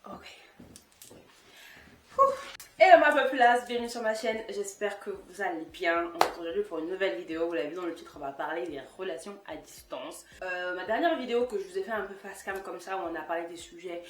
Ok. Hello ma populace, bienvenue sur ma chaîne, j'espère que vous allez bien. On se retrouve aujourd'hui pour une nouvelle vidéo, vous l'avez vu dans le titre, on va parler des relations à distance. Ma dernière vidéo que je vous ai fait un peu face cam comme ça, où on a parlé des sujets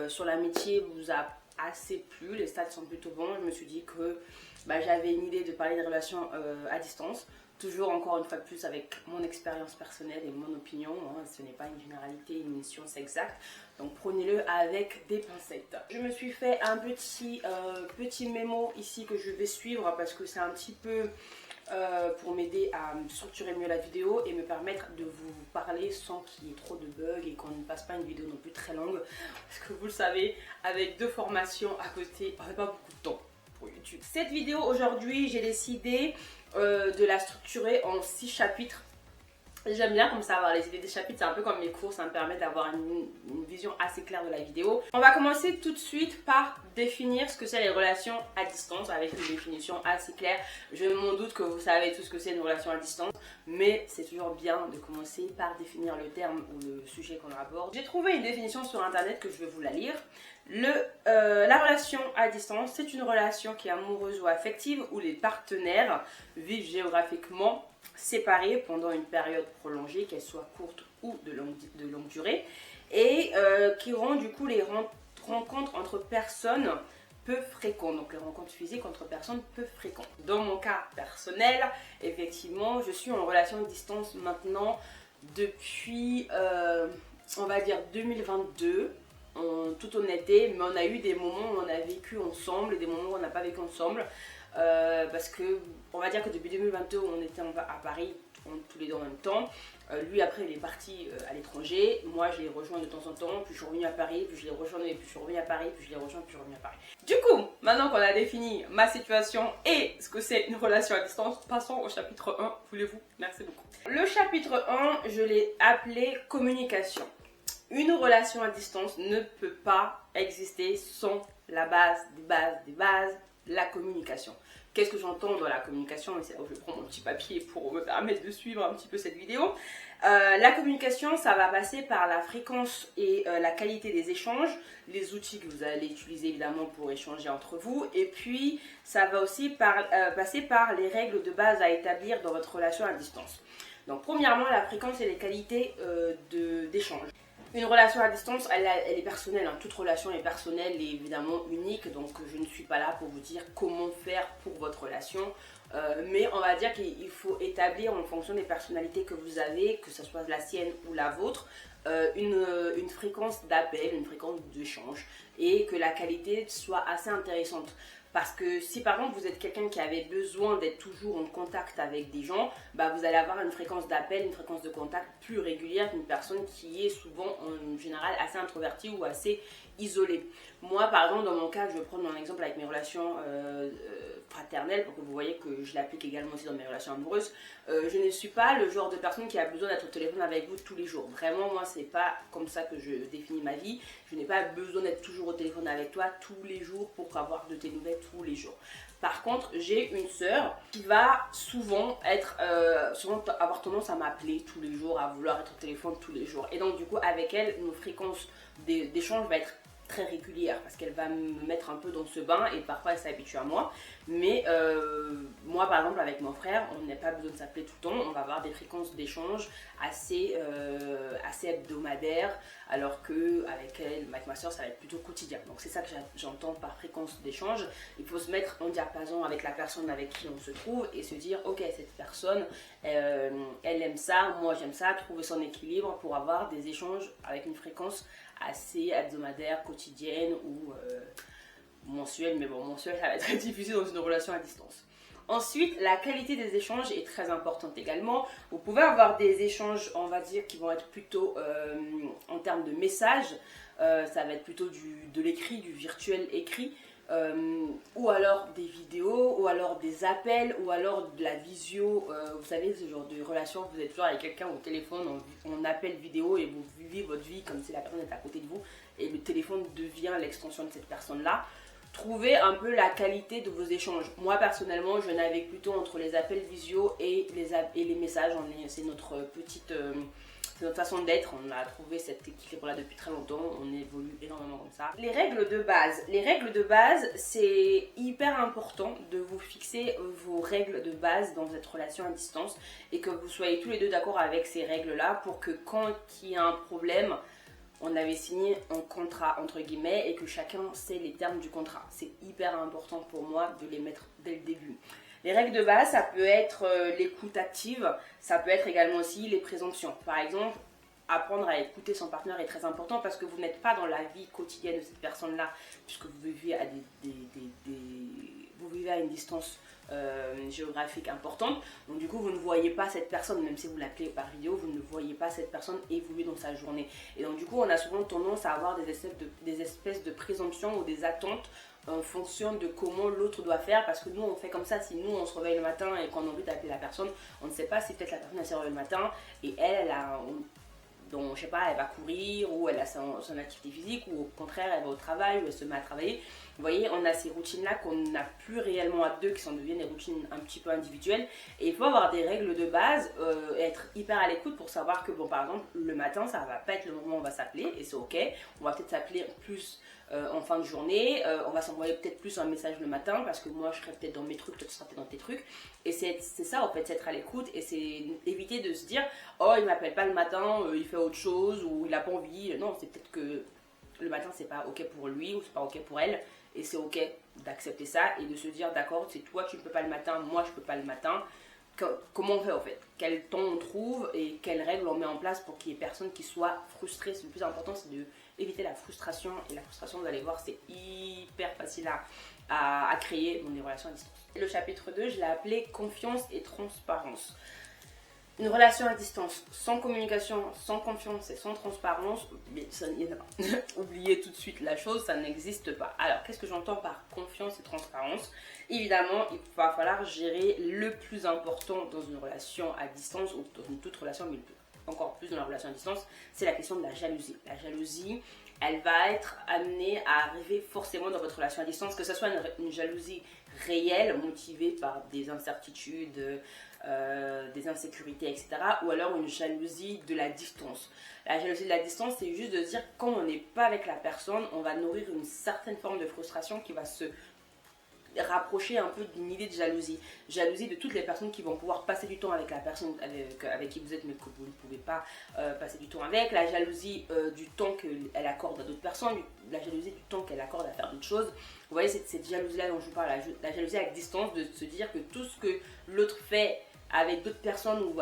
sur l'amitié, vous a assez plu, les stats sont plutôt bons. Je me suis dit que j'avais une idée de parler des relations à distance. Toujours encore une fois de plus avec mon expérience personnelle et mon opinion, hein. Ce n'est pas une généralité, une science exacte, donc prenez-le avec des pincettes. Je me suis fait un petit mémo ici que je vais suivre parce que c'est un petit peu pour m'aider à structurer mieux la vidéo et me permettre de vous parler sans qu'il y ait trop de bugs et qu'on ne passe pas une vidéo non plus très longue, parce que vous le savez, avec 2 formations à côté, on n'a pas beaucoup de temps pour YouTube. Cette vidéo aujourd'hui, j'ai décidé de la structurer en 6 chapitres. J'aime bien comme ça avoir les idées des chapitres, c'est un peu comme mes cours, ça me permet d'avoir une vision assez claire de la vidéo. On va commencer tout de suite par définir ce que c'est les relations à distance avec une définition assez claire. Je m'en doute que vous savez tout ce que c'est une relation à distance, mais c'est toujours bien de commencer par définir le terme ou le sujet qu'on aborde. J'ai trouvé une définition sur internet que je vais vous la lire. La relation à distance, c'est une relation qui est amoureuse ou affective où les partenaires vivent géographiquement séparés pendant une période prolongée, qu'elle soit courte ou de longue durée, et qui rend du coup les rencontres entre personnes peu fréquentes, donc les rencontres physiques entre personnes peu fréquentes. Dans mon cas personnel, effectivement, je suis en relation à distance maintenant depuis, on va dire 2022, en toute honnêteté, mais on a eu des moments où on a vécu ensemble et des moments où on n'a pas vécu ensemble. Parce que on va dire que depuis 2022 on était à Paris tous les deux en même temps. Lui après il est parti à l'étranger, moi je l'ai rejoint de temps en temps, puis je suis revenue à Paris, puis je l'ai rejoint, puis je suis revenue à Paris, puis je l'ai rejoint, puis je suis revenue à Paris. Du coup, maintenant qu'on a défini ma situation et ce que c'est une relation à distance, passons au chapitre 1, voulez-vous? Merci beaucoup. Le chapitre 1, je l'ai appelé communication. Une relation à distance ne peut pas exister sans la base des bases, la communication. Qu'est-ce que j'entends dans la communication? Et c'est là où je prends mon petit papier pour me permettre de suivre un petit peu cette vidéo. La communication, ça va passer par la fréquence et la qualité des échanges, les outils que vous allez utiliser évidemment pour échanger entre vous, et puis ça va aussi passer par les règles de base à établir dans votre relation à distance. Donc premièrement, la fréquence et les qualités d'échange. Une relation à distance, elle est personnelle, hein. Toute relation est personnelle et évidemment unique, donc je ne suis pas là pour vous dire comment faire pour votre relation, mais on va dire qu'il faut établir en fonction des personnalités que vous avez, que ce soit la sienne ou la vôtre, une fréquence d'appel, une fréquence d'échange, et que la qualité soit assez intéressante. Parce que si par exemple vous êtes quelqu'un qui avait besoin d'être toujours en contact avec des gens, vous allez avoir une fréquence d'appel, une fréquence de contact plus régulière qu'une personne qui est souvent en général assez introvertie ou assez isolée. Moi par exemple dans mon cas, je vais prendre mon exemple avec mes relations fraternelles pour que vous voyez que je l'applique également aussi dans mes relations amoureuses. Je ne suis pas le genre de personne qui a besoin d'être au téléphone avec vous tous les jours. Vraiment moi c'est pas comme ça que je définis ma vie. Je n'ai pas besoin d'être toujours au téléphone avec toi tous les jours pour avoir de tes nouvelles tous les jours. Par contre, j'ai une sœur qui va souvent avoir tendance à m'appeler tous les jours, à vouloir être au téléphone tous les jours. Et donc du coup, avec elle, nos fréquences d'échange va être très régulière parce qu'elle va me mettre un peu dans ce bain et parfois elle s'habitue à moi. Mais moi par exemple avec mon frère, on n'a pas besoin de s'appeler tout le temps, on va avoir des fréquences d'échange assez hebdomadaires, alors que avec ma soeur ça va être plutôt quotidien. Donc c'est ça que j'entends par fréquence d'échange. Il faut se mettre en diapason avec la personne avec qui on se trouve et se dire ok, cette personne elle aime ça, moi j'aime ça, trouver son équilibre pour avoir des échanges avec une fréquence assez hebdomadaire, quotidienne ou mensuelle, mais bon, mensuelle ça va être très difficile dans une relation à distance. Ensuite, la qualité des échanges est très importante également. Vous pouvez avoir des échanges, on va dire, qui vont être plutôt en termes de messages, ça va être plutôt de l'écrit, du virtuel écrit, ou alors des vidéos, ou alors des appels, ou alors de la visio, vous savez ce genre de relation, vous êtes toujours avec quelqu'un au téléphone, on appelle vidéo et vous vivez votre vie comme si la personne était à côté de vous et le téléphone devient l'extension de cette personne là. Trouvez un peu la qualité de vos échanges. Moi personnellement je navigue plutôt entre les appels visio et les messages en ligne, c'est notre petite c'est notre façon d'être, on a trouvé cet équilibre-là depuis très longtemps, on évolue énormément comme ça. Les règles de base, c'est hyper important de vous fixer vos règles de base dans cette relation à distance et que vous soyez tous les deux d'accord avec ces règles-là pour que quand il y a un problème, on avait signé un contrat entre guillemets et que chacun sait les termes du contrat. C'est hyper important pour moi de les mettre dès le début. Les règles de base, ça peut être l'écoute active, ça peut être également aussi les présomptions. Par exemple, apprendre à écouter son partenaire est très important parce que vous n'êtes pas dans la vie quotidienne de cette personne-là, puisque vous vivez à, vous vivez à une distance géographique importante. Donc du coup, vous ne voyez pas cette personne, même si vous l'appelez par vidéo, vous ne voyez pas cette personne évoluer dans sa journée. Et donc du coup, on a souvent tendance à avoir des espèces de présomptions ou des attentes en fonction de comment l'autre doit faire, parce que nous on fait comme ça. Si nous on se réveille le matin et qu'on a envie d'appeler la personne, on ne sait pas si peut-être la personne elle s'est réveillée le matin et elle a donc je sais pas, elle va courir ou elle a son activité physique ou au contraire elle va au travail ou elle se met à travailler. Vous voyez, on a ces routines là qu'on n'a plus réellement à deux, qui sont deviennent des routines un petit peu individuelles, et il faut avoir des règles de base et être hyper à l'écoute pour savoir que bon, par exemple le matin ça va pas être le moment où on va s'appeler et c'est ok, on va peut-être s'appeler plus en fin de journée, on va s'envoyer peut-être plus un message le matin parce que moi je serai peut-être dans mes trucs, toi tu seras peut-être dans tes trucs, et c'est ça en fait, c'est être à l'écoute et c'est éviter de se dire oh il m'appelle pas le matin, il fait autre chose ou il a pas envie. Non, c'est peut-être que le matin c'est pas ok pour lui ou c'est pas ok pour elle, et c'est ok d'accepter ça et de se dire d'accord, c'est toi tu ne peux pas le matin, moi je peux pas le matin. Comment on fait en fait, quel temps on trouve et quelles règles on met en place pour qu'il n'y ait personne qui soit frustré. Le plus important c'est de éviter la frustration, et la frustration vous allez voir c'est hyper facile à créer dans des relations à distance. Le chapitre 2 je l'ai appelé confiance et transparence. Une relation à distance sans communication, sans confiance et sans transparence, ça n'y est pas. Oubliez tout de suite la chose, ça n'existe pas. Alors, qu'est-ce que j'entends par confiance et transparence? Évidemment, il va falloir gérer le plus important dans une relation à distance ou dans une toute relation, mais encore plus dans la relation à distance, c'est la question de la jalousie. La jalousie, elle va être amenée à arriver forcément dans votre relation à distance, que ce soit une jalousie réelle, motivée par des incertitudes, des insécurités, etc. ou alors une jalousie de la distance. La jalousie de la distance, c'est juste de dire quand on n'est pas avec la personne, on va nourrir une certaine forme de frustration qui va se rapprocher un peu d'une idée de jalousie. Jalousie de toutes les personnes qui vont pouvoir passer du temps avec la personne avec qui vous êtes mais que vous ne pouvez pas passer du temps avec. La jalousie du temps qu'elle accorde à d'autres personnes, la jalousie du temps qu'elle accorde à faire d'autres choses. Vous voyez, cette jalousie-là dont je vous parle, la jalousie à distance, de se dire que tout ce que l'autre fait avec d'autres personnes ou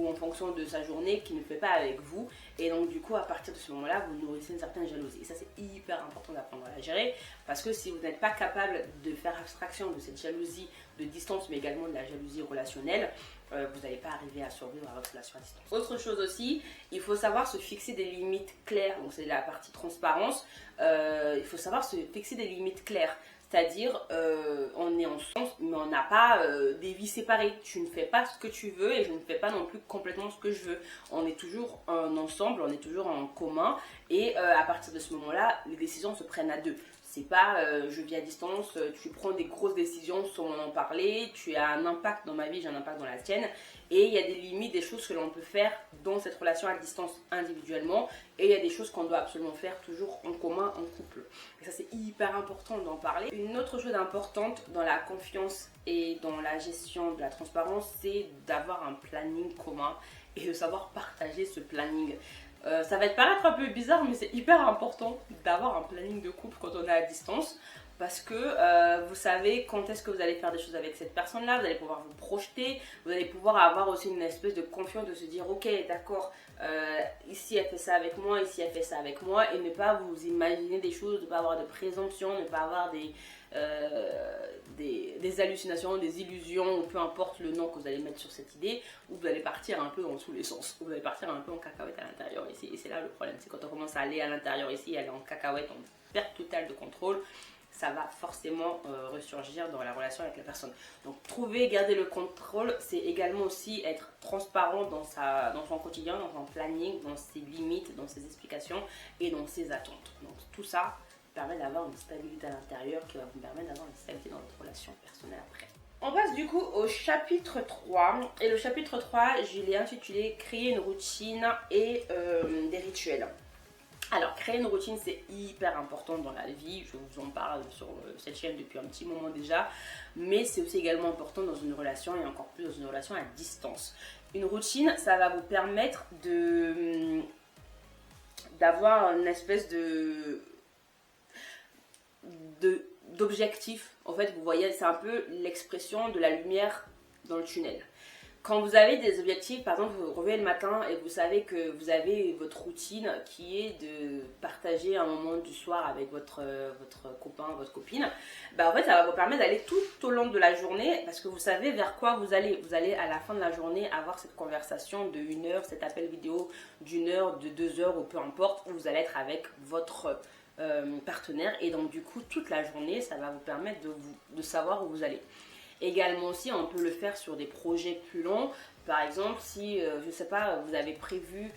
en fonction de sa journée qui ne fait pas avec vous, et donc du coup à partir de ce moment là vous nourrissez une certaine jalousie, et ça c'est hyper important d'apprendre à la gérer, parce que si vous n'êtes pas capable de faire abstraction de cette jalousie de distance mais également de la jalousie relationnelle, vous n'allez pas arriver à survivre à votre relation à distance. Autre chose aussi, il faut savoir se fixer des limites claires, donc c'est la partie transparence, il faut savoir se fixer des limites claires. C'est-à-dire, on est ensemble, mais on n'a pas des vies séparées. Tu ne fais pas ce que tu veux et je ne fais pas non plus complètement ce que je veux. On est toujours ensemble, on est toujours en commun, et à partir de ce moment-là, les décisions se prennent à deux. C'est pas je vis à distance, tu prends des grosses décisions sans m'en parler, tu as un impact dans ma vie, j'ai un impact dans la tienne. Et il y a des limites, des choses que l'on peut faire dans cette relation à distance individuellement. Et il y a des choses qu'on doit absolument faire toujours en commun, en couple. Et ça c'est hyper important d'en parler. Une autre chose importante dans la confiance et dans la gestion de la transparence, c'est d'avoir un planning commun et de savoir partager ce planning. Ça va te paraître un peu bizarre, mais c'est hyper important d'avoir un planning de couple quand on est à distance, parce que vous savez quand est-ce que vous allez faire des choses avec cette personne-là, vous allez pouvoir vous projeter, vous allez pouvoir avoir aussi une espèce de confiance, de se dire ok d'accord, ici elle fait ça avec moi, ici elle fait ça avec moi, et ne pas vous imaginer des choses, ne pas avoir de présomption, ne pas avoir des hallucinations, des illusions, ou peu importe le nom que vous allez mettre sur cette idée, où vous allez partir un peu dans tous les sens, vous allez partir un peu en cacahuète à l'intérieur ici, et c'est là le problème, c'est quand on commence à aller à l'intérieur ici, aller en cacahuète, en perte totale de contrôle, ça va forcément ressurgir dans la relation avec la personne. Donc trouver, garder le contrôle, c'est également aussi être transparent dans son quotidien, dans son planning, dans ses limites, dans ses explications et dans ses attentes. Donc tout ça permet d'avoir une stabilité à l'intérieur qui va vous permettre d'avoir une stabilité dans votre relation personnelle après. On passe du coup au chapitre 3. Et le chapitre 3, je l'ai intitulé Créer une routine et des rituels. Alors, créer une routine, c'est hyper important dans la vie. Je vous en parle sur cette chaîne depuis un petit moment déjà. Mais c'est aussi également important dans une relation et encore plus dans une relation à distance. Une routine, ça va vous permettre d'avoir une espèce d'objectif. En fait, vous voyez, c'est un peu l'expression de la lumière dans le tunnel. Quand vous avez des objectifs, par exemple, vous vous réveillez le matin et vous savez que vous avez votre routine qui est de partager un moment du soir avec votre copain, votre copine, bah en fait, ça va vous permettre d'aller tout au long de la journée parce que vous savez vers quoi vous allez. Vous allez à la fin de la journée avoir cette conversation de 1 heure, cet appel vidéo d'1 heure, de 2 heures ou peu importe, où vous allez être avec votre partenaire et donc du coup, toute la journée, ça va vous permettre de savoir où vous allez. Également aussi, on peut le faire sur des projets plus longs. Par exemple, si, je ne sais pas, vous avez prévu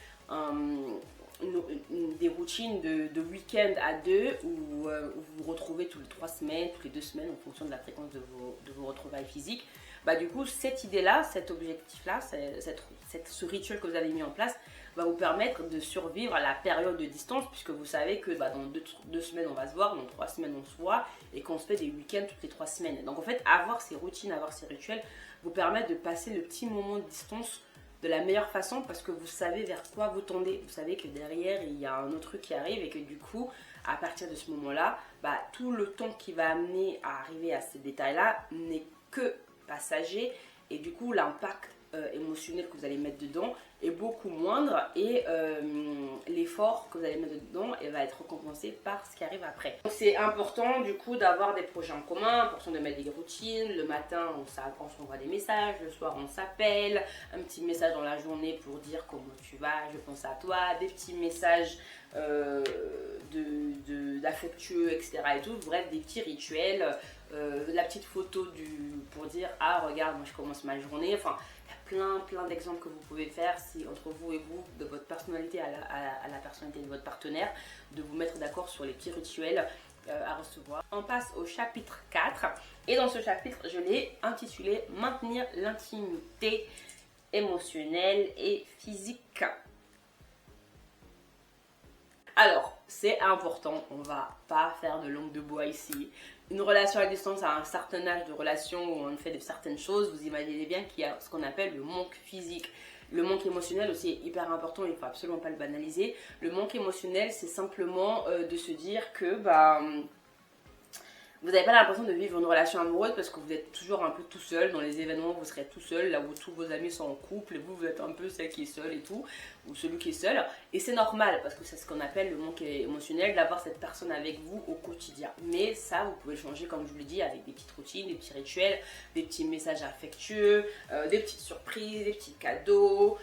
des routines de week-end à deux où vous vous retrouvez toutes les 3 semaines, toutes les 2 semaines en fonction de la fréquence de vos retrouvailles physiques. Bah, du coup, cette idée-là, cet objectif-là, ce rituel que vous avez mis en place va vous permettre de survivre à la période de distance puisque vous savez que bah, dans 2 semaines on va se voir, dans 3 semaines on se voit et qu'on se fait des week-ends toutes les 3 semaines. Donc en fait, avoir ces routines, avoir ces rituels vous permettent de passer le petit moment de distance de la meilleure façon parce que vous savez vers quoi vous tendez. Vous savez que derrière il y a un autre truc qui arrive et que du coup, à partir de ce moment-là, bah, tout le temps qui va amener à arriver à ces détails-là n'est que passager et du coup l'impact émotionnel que vous allez mettre dedans est beaucoup moindre et l'effort que vous allez mettre dedans va être récompensé par ce qui arrive après. Donc c'est important du coup d'avoir des projets en commun, important de mettre des routines. Le matin on s'envoie des messages, le soir on s'appelle, un petit message dans la journée pour dire comment tu vas, je pense à toi, des petits messages d'affectueux, etc. et tout, bref des petits rituels, la petite photo pour dire ah regarde moi je commence ma journée, enfin il y a plein d'exemples que vous pouvez faire si entre vous et vous, de votre personnalité à la personnalité de votre partenaire, de vous mettre d'accord sur les petits rituels à recevoir. On passe au chapitre 4 et dans ce chapitre je l'ai intitulé Maintenir l'intimité émotionnelle et physique. Alors, c'est important, on va pas faire de langue de bois ici. Une relation à distance à un certain âge de relation où on fait de certaines choses, vous imaginez bien qu'il y a ce qu'on appelle le manque physique. Le manque émotionnel aussi est hyper important, il ne faut absolument pas le banaliser. Le manque émotionnel, c'est simplement de se dire que bah, vous n'avez pas l'impression de vivre une relation amoureuse parce que vous êtes toujours un peu tout seul. Dans les événements, vous serez tout seul, là où tous vos amis sont en couple et vous êtes un peu celle qui est seule et tout, ou celui qui est seul. Et c'est normal parce que c'est ce qu'on appelle le manque émotionnel, d'avoir cette personne avec vous au quotidien. Mais ça, vous pouvez changer, comme je vous l'ai dit, avec des petites routines, des petits rituels, des petits messages affectueux, des petites surprises, des petits cadeaux.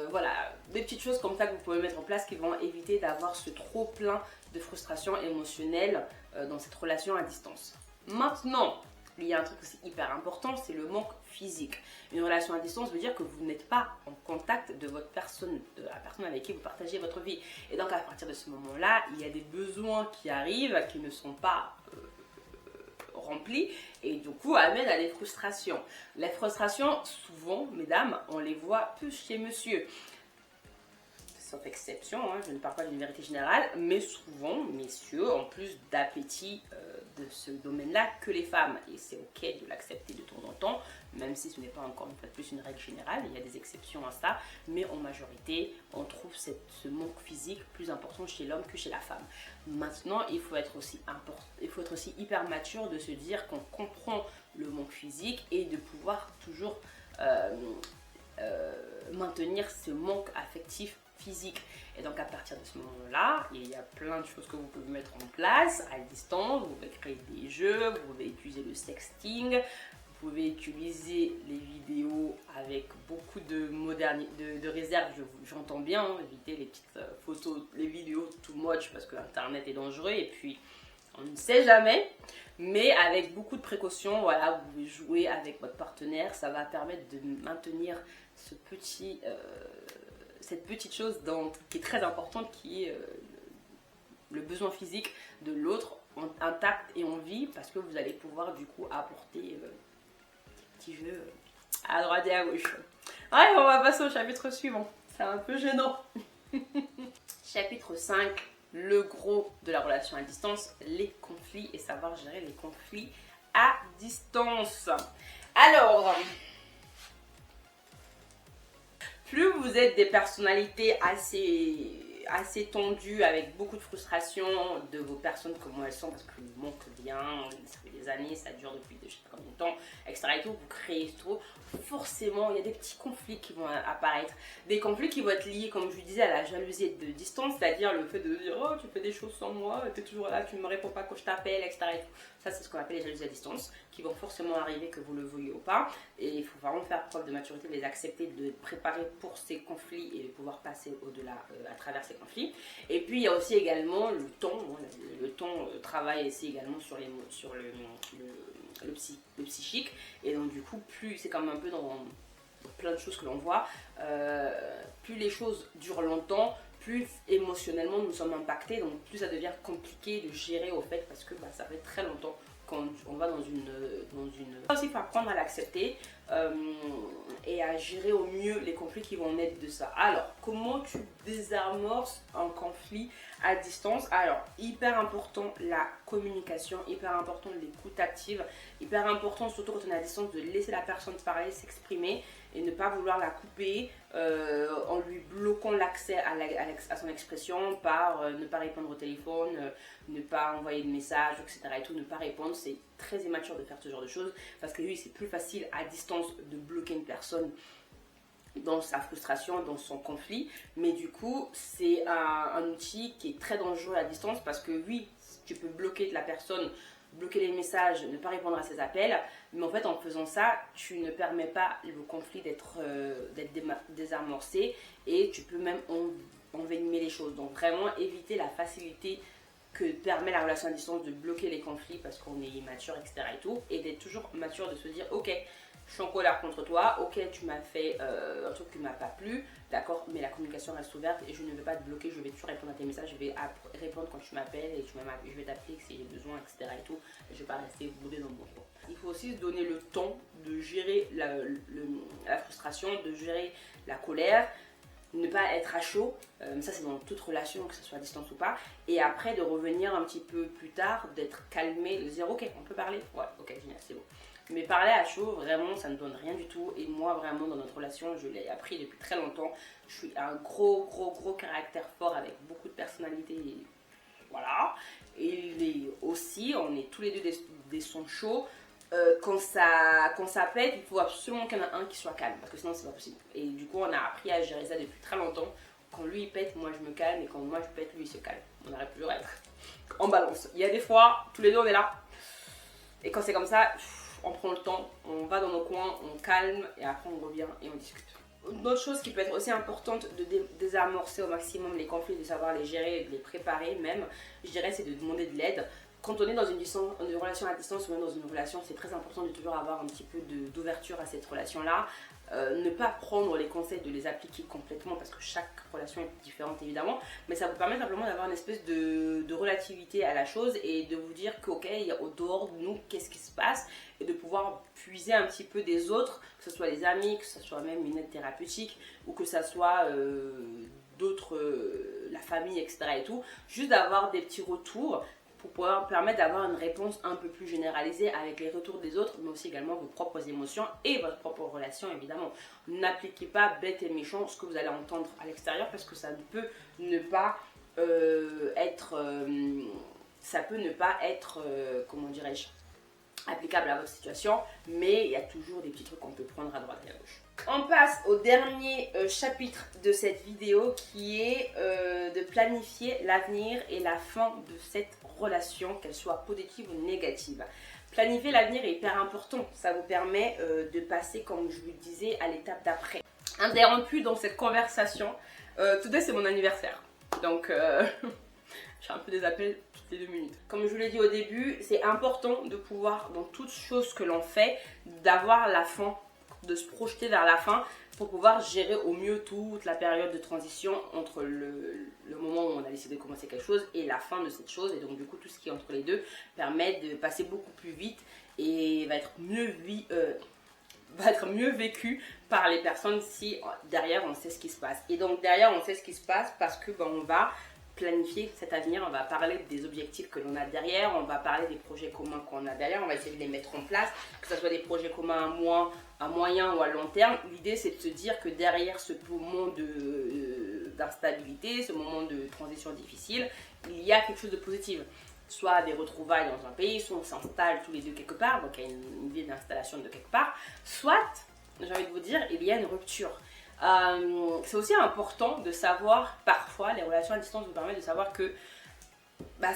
Voilà, des petites choses comme ça que vous pouvez mettre en place qui vont éviter d'avoir ce trop plein de frustration émotionnelle dans cette relation à distance. Maintenant, il y a un truc aussi hyper important, c'est le manque physique. Une relation à distance veut dire que vous n'êtes pas en contact de votre personne, de la personne avec qui vous partagez votre vie. Et donc à partir de ce moment-là, il y a des besoins qui arrivent qui ne sont pas remplis et du coup amènent à des frustrations. Les frustrations, souvent, mesdames, on les voit plus chez monsieur. Sauf exception, hein, je ne parle pas d'une vérité générale, mais souvent, messieurs ont plus d'appétit de ce domaine-là que les femmes. Et c'est ok de l'accepter de temps en temps, même si ce n'est pas encore une fois de plus une règle générale, il y a des exceptions à ça, mais en majorité, on trouve ce manque physique plus important chez l'homme que chez la femme. Maintenant, il faut être aussi hyper mature de se dire qu'on comprend le manque physique et de pouvoir toujours maintenir ce manque affectif physique. Et donc à partir de ce moment-là, il y a plein de choses que vous pouvez mettre en place à distance. Vous pouvez créer des jeux, vous pouvez utiliser le sexting, vous pouvez utiliser les vidéos avec beaucoup de réserve, j'entends bien, hein, éviter les petites photos, les vidéos too much parce que internet est dangereux et puis on ne sait jamais, mais avec beaucoup de précautions, voilà, vous pouvez jouer avec votre partenaire, ça va permettre de maintenir cette petite chose qui est très importante, qui est le besoin physique de l'autre intact et en vie, parce que vous allez pouvoir du coup apporter petits jeux à droite et à gauche. Ouais, on va passer au chapitre suivant. C'est un peu gênant. Chapitre 5, le gros de la relation à distance, les conflits et savoir gérer les conflits à distance. Alors, plus vous êtes des personnalités assez tendues, avec beaucoup de frustration de vos personnes, comment elles sont, parce que le manque bien, ça fait des années, ça dure depuis je sais pas combien de temps, etc. et tout, vous créez tout, forcément il y a des petits conflits qui vont apparaître, des conflits qui vont être liés, comme je vous disais, à la jalousie de distance, c'est-à-dire le fait de dire oh tu fais des choses sans moi, tu es toujours là, tu ne me réponds pas quand je t'appelle, etc. et tout. Ça c'est ce qu'on appelle les jalousies à distance, qui vont forcément arriver que vous le vouliez ou pas, et il faut vraiment faire preuve de maturité, de les accepter, de préparer pour ces conflits et de pouvoir passer au-delà à travers ces conflits. Et puis il y a aussi également le ton, le ton travaille aussi également sur le psychique, et donc du coup plus c'est comme un peu dans plein de choses que l'on voit, plus les choses durent longtemps, plus émotionnellement nous sommes impactés, donc plus ça devient compliqué de gérer au fait, parce que ça fait très longtemps quand on va dans une... aussi il faut apprendre à l'accepter et à gérer au mieux les conflits qui vont naître de ça. Alors, comment tu désamorces un conflit à distance? Alors, hyper important la communication, hyper important l'écoute active, hyper important surtout quand on est à distance de laisser la personne parler, s'exprimer et ne pas vouloir la couper en lui bloquant l'accès à son expression par ne pas répondre au téléphone, ne pas envoyer de messages, etc. et tout, ne pas répondre. C'est très immature de faire ce genre de choses parce que oui, c'est plus facile à distance de bloquer une personne dans sa frustration, dans son conflit, mais du coup c'est un outil qui est très dangereux à distance parce que oui, tu peux bloquer la personne, bloquer les messages, ne pas répondre à ses appels, mais en fait en faisant ça, tu ne permets pas le conflit d'être désamorcé et tu peux même envenimer les choses. Donc vraiment éviter la facilité que permet la relation à distance de bloquer les conflits parce qu'on est immature, etc. et tout, et d'être toujours mature, de se dire ok, je suis en colère contre toi, ok tu m'as fait un truc qui ne m'a pas plu, d'accord, mais la communication reste ouverte et je ne vais pas te bloquer, je vais toujours répondre à tes messages, je vais répondre quand tu m'appelles et je vais t'appeler si j'ai besoin, etc. et tout, et je ne vais pas rester boudé dans mon coin. Il faut aussi se donner le temps de gérer la frustration, de gérer la colère, ne pas être à chaud, ça c'est dans toute relation, que ce soit à distance ou pas, et après de revenir un petit peu plus tard, d'être calmé, de dire ok on peut parler, ouais ok génial c'est bon. Mais parler à chaud, vraiment, ça ne donne rien du tout. Et moi, vraiment, dans notre relation, je l'ai appris depuis très longtemps. Je suis un gros caractère fort avec beaucoup de personnalité. Et voilà. Et il est aussi, on est tous les deux des sons chauds. Quand ça pète, il faut absolument qu'il y en ait un qui soit calme. Parce que sinon, c'est pas possible. Et du coup, on a appris à gérer ça depuis très longtemps. Quand lui, il pète, moi, je me calme. Et quand moi, je pète, lui, il se calme. On aurait pu être en balance. Il y a des fois, tous les deux, on est là. Et quand c'est comme ça... on prend le temps, on va dans nos coins, on calme et après on revient et on discute. Une autre chose qui peut être aussi importante de désamorcer au maximum les conflits, de savoir les gérer, de les préparer même, je dirais c'est de demander de l'aide. Quand on est dans une relation à distance ou même dans une relation, c'est très important de toujours avoir un petit peu d'ouverture à cette relation-là. Ne pas prendre les conseils, de les appliquer complètement parce que chaque relation est différente évidemment, mais ça vous permet simplement d'avoir une espèce de relativité à la chose et de vous dire qu'ok, au dehors de nous, qu'est-ce qui se passe, et de pouvoir puiser un petit peu des autres, que ce soit les amis, que ce soit même une aide thérapeutique ou que ce soit d'autres, la famille, etc. et tout, juste d'avoir des petits retours pour pouvoir permettre d'avoir une réponse un peu plus généralisée avec les retours des autres, mais aussi également vos propres émotions et votre propre relation évidemment. N'appliquez pas bête et méchant ce que vous allez entendre à l'extérieur parce que ça ne peut ne pas être, comment dirais-je, applicable à votre situation, mais il y a toujours des petits trucs qu'on peut prendre à droite et à gauche. On passe au dernier chapitre de cette vidéo qui est de planifier l'avenir et la fin de cette relation, qu'elle soit positive ou négative. Planifier l'avenir est hyper important, ça vous permet de passer, comme je vous le disais, à l'étape d'après. Interrompu dans cette conversation, today c'est mon anniversaire, donc j'ai un peu des appels toutes les 2 minutes. Comme je vous l'ai dit au début, c'est important de pouvoir, dans toute chose que l'on fait, d'avoir la fin, de se projeter vers la fin pour pouvoir gérer au mieux toute la période de transition entre le moment où on a décidé de commencer quelque chose et la fin de cette chose. Et donc du coup, tout ce qui est entre les deux permet de passer beaucoup plus vite et va être va être mieux vécu par les personnes si derrière on sait ce qui se passe. Et donc derrière on sait ce qui se passe parce que on va planifier cet avenir, on va parler des objectifs que l'on a derrière, on va parler des projets communs qu'on a derrière, on va essayer de les mettre en place, que ce soit des projets communs à moyen ou à long terme. L'idée c'est de se dire que derrière ce moment d'instabilité, ce moment de transition difficile, il y a quelque chose de positif. Soit des retrouvailles dans un pays, soit on s'installe tous les deux quelque part, donc il y a une idée d'installation de quelque part, soit, j'ai envie de vous dire, il y a une rupture. C'est aussi important de savoir, parfois les relations à distance vous permettent de savoir que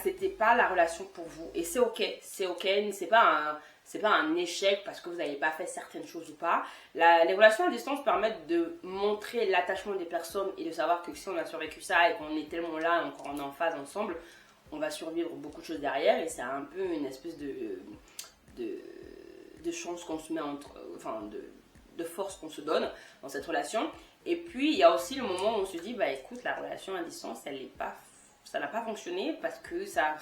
c'était pas la relation pour vous, et c'est ok, c'est pas un échec parce que vous n'avez pas fait certaines choses ou pas. Les relations à distance permettent de montrer l'attachement des personnes et de savoir que si on a survécu ça et qu'on est tellement là, encore on est en phase ensemble, on va survivre beaucoup de choses derrière, et c'est un peu une espèce de chance qu'on se met de force qu'on se donne dans cette relation. Et puis il y a aussi le moment où on se dit écoute, la relation à distance ça n'a pas fonctionné parce que ça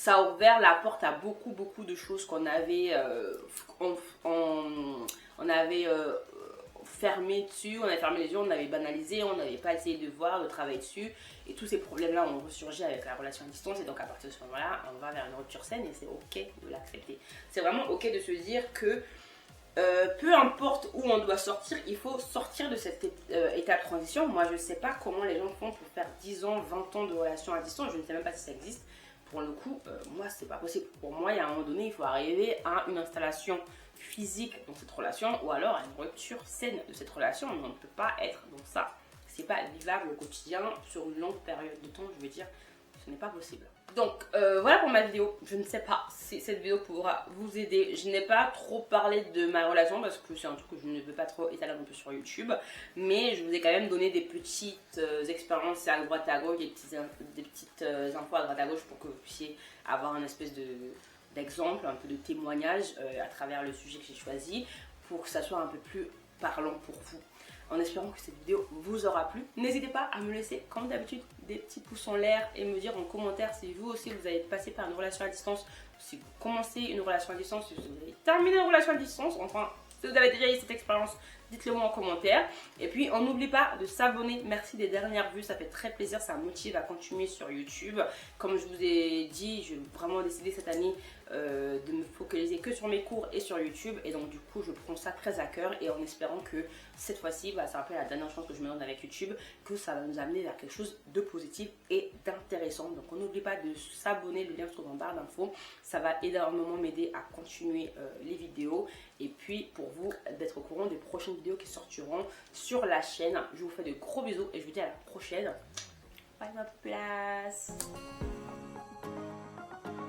a ouvert la porte à beaucoup de choses qu'on avait fermé dessus, on avait fermé les yeux, on avait banalisé, on n'avait pas essayé de voir, de travailler dessus, et tous ces problèmes là ont ressurgi avec la relation à distance. Et donc à partir de ce moment là on va vers une rupture saine, et c'est ok de l'accepter. C'est vraiment ok de se dire que peu importe où on doit sortir, il faut sortir de cet état de transition. Moi je ne sais pas comment les gens font pour faire 10 ans, 20 ans de relation à distance, je ne sais même pas si ça existe. Pour le coup, moi c'est pas possible. Pour moi, il y a un moment donné, il faut arriver à une installation physique dans cette relation, ou alors à une rupture saine de cette relation. Mais on ne peut pas être dans ça. C'est pas vivable au quotidien sur une longue période de temps, je veux dire, ce n'est pas possible. Donc voilà pour ma vidéo. Je ne sais pas si cette vidéo pourra vous aider. Je n'ai pas trop parlé de ma relation parce que c'est un truc que je ne veux pas trop étaler un peu sur YouTube, mais je vous ai quand même donné des petites expériences à droite à gauche, des petites infos à droite à gauche pour que vous puissiez avoir un espèce d'exemple, un peu de témoignage à travers le sujet que j'ai choisi, pour que ça soit un peu plus parlant pour vous. En espérant que cette vidéo vous aura plu. N'hésitez pas à me laisser, comme d'habitude, des petits pouces en l'air et me dire en commentaire si vous aussi vous avez passé par une relation à distance, si vous commencez une relation à distance, si vous avez terminé une relation à distance, enfin, si vous avez déjà eu cette expérience, dites-le moi en commentaire. Et puis on n'oublie pas de s'abonner. Merci des dernières vues, ça fait très plaisir, ça me motive à continuer sur YouTube. Comme je vous ai dit, j'ai vraiment décidé cette année de me focaliser que sur mes cours et sur YouTube, et donc du coup je prends ça très à cœur, et en espérant que cette fois-ci, c'est un peu la dernière chance que je me donne avec YouTube, que ça va nous amener vers quelque chose de positif et d'intéressant. Donc on n'oublie pas de s'abonner, le lien se trouve en barre d'infos, ça va énormément m'aider à continuer les vidéos, et puis pour vous d'être au courant des prochaines vidéos qui sortiront sur la chaîne. Je vous fais de gros bisous et je vous dis à la prochaine. Bye ma place.